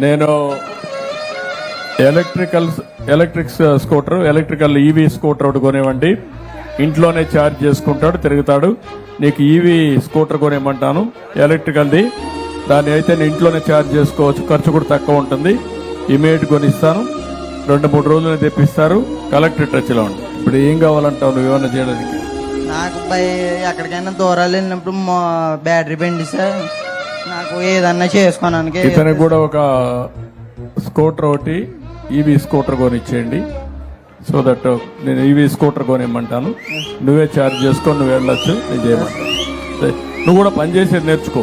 నేను electric scooter, electrical EV scooter ఒకటి కొనేవండి. ఇంట్లోనే ఛార్జ్ చేసుకుంటాడు, తిరుగుతాడు. నీకు ఈవీ స్కూటర్ కొనేమంటాను, ఎలక్ట్రికల్ది. దాన్ని అయితే నేను ఇంట్లోనే ఛార్జ్ చేసుకోవచ్చు, ఖర్చు కూడా తక్కువ ఉంటుంది. ఇమీడియట్ కొనిస్తాను, 2-3 రోజులు తెప్పిస్తారు. కలెక్టర్ టచ్లో ఉంది. ఇప్పుడు ఏం కావాలంటావు నువ్వు ఏమన్నా చేయడానికి? నాకు ఎక్కడికైనా దూరాలు వెళ్ళినప్పుడు బ్యాటరీ బండి సార్, నాకు ఏదన్నా చేసుకోవడానికి. ఇతనికి కూడా ఒక స్కూటర్ ఒకటి, ఈవీ స్కూటర్ కొనిచ్చేయండి. సో దట్ నేను ఈవీ స్కూటర్ కొనిమ్మంటాను, నువ్వే ఛార్జ్ చేసుకొని నువ్వు వెళ్ళొచ్చు. నేను చేయమంటాను. నువ్వు కూడా పని చేసేది నేర్చుకో.